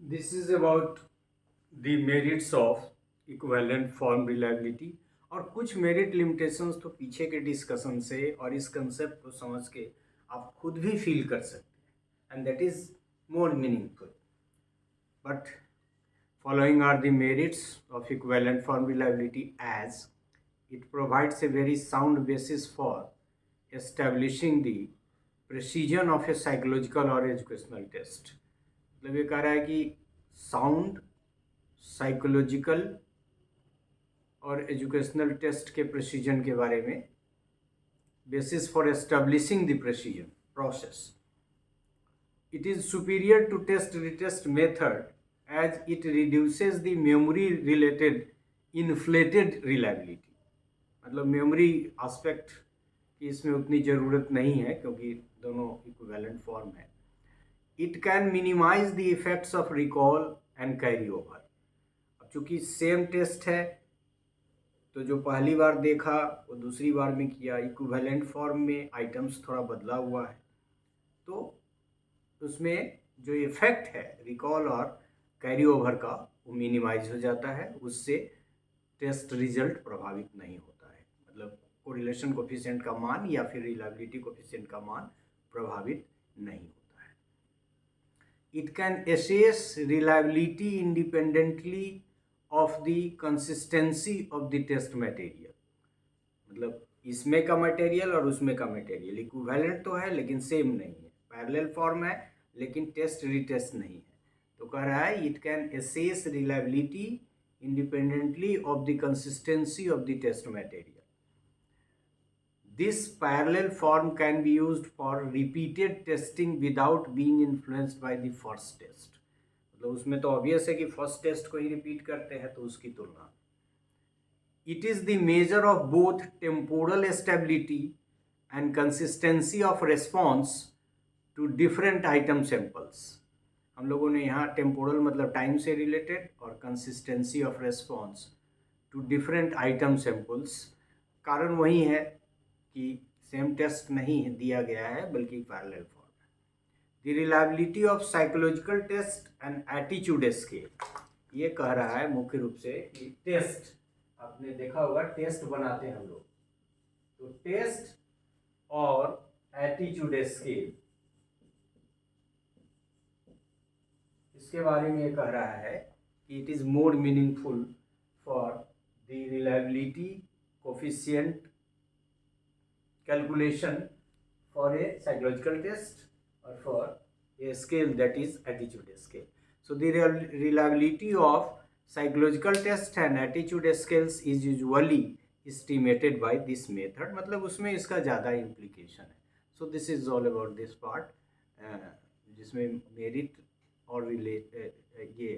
This is about the merits of equivalent form reliability और कुछ merit limitations तो पीछे के डिस्कशन से और इस कंसेप्ट को समझ के आप खुद भी फील कर सकते हैं and that is more meaningful. But following are the merits of equivalent form reliability as it provides a very sound basis for establishing the precision of a psychological or educational test. मतलब ये कह रहा है कि sound psychological और educational test के precision के बारे में basis for establishing the precision process. It is superior to test retest method as it reduces the memory related inflated reliability. मतलब मेमोरी एस्पेक्ट की इसमें उतनी ज़रूरत नहीं है क्योंकि दोनों इक्विवेलेंट फॉर्म है. It can minimise the effects of recall and carry over. अब चूँकि सेम टेस्ट है तो जो पहली बार देखा वो दूसरी बार में किया. इक्विवेलेंट फॉर्म में आइटम्स थोड़ा बदला हुआ है तो उसमें जो इफेक्ट है रिकॉल और कैरी ओवर का वो मिनिमाइज हो जाता है. उससे टेस्ट रिजल्ट प्रभावित नहीं होता है. मतलब कोरिलेशन कोफिशिएंट का मान या फिर रिलायबिलिटी कोफिशिएंट का मान प्रभावित नहीं होता है. It can assess reliability independently of the consistency of the test material. मतलब इसमें का मटेरियल और उसमें का मटेरियल इक्विवेलेंट तो है लेकिन सेम नहीं है. पैरेलल फॉर्म है लेकिन टेस्ट रिटेस्ट नहीं है. तो कह रहा है it can assess reliability independently of the consistency of the test material. This parallel form can be used for repeated testing without being influenced by the first test. मतलब उसमें तो ऑब्वियस है कि फर्स्ट टेस्ट को ही repeat करते हैं तो उसकी तुलना. It is the measure of both temporal stability and consistency of response to different item samples. हम लोगों ने यहाँ टेम्पोरल मतलब टाइम से रिलेटेड और consistency of response to different item samples. कारण वही है कि सेम टेस्ट नहीं दिया गया है बल्कि पैरेलल फॉर्म है. The reliability of psychological test and attitude scale. ये कह रहा है मुख्य रूप से कि टेस्ट आपने देखा होगा टेस्ट बनाते हैं हम लोग तो टेस्ट और एटीट्यूड स्केल इसके बारे में ये कह रहा है कि it is more meaningful for the reliability coefficient calculation for a psychological test और for a scale that is attitude scale. So the reliability of psychological test and attitude scales is usually estimated by this method. मतलब उसमें इसका ज़्यादा implication है. So this is all about this part जिसमें merit और ये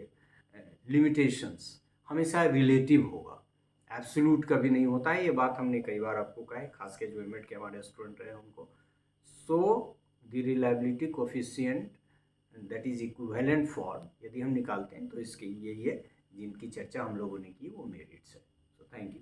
limitations हमेशा relative होगा, एब्सोल्यूट कभी नहीं होता है. ये बात हमने कई बार आपको कहा है, खास के जो एमएड के हमारे स्टूडेंट रहे उनको. सो the reliability coefficient that is equivalent form यदि हम निकालते हैं तो इसके ये जिनकी चर्चा हम लोगों ने की वो मेरिट्स है. So thank you.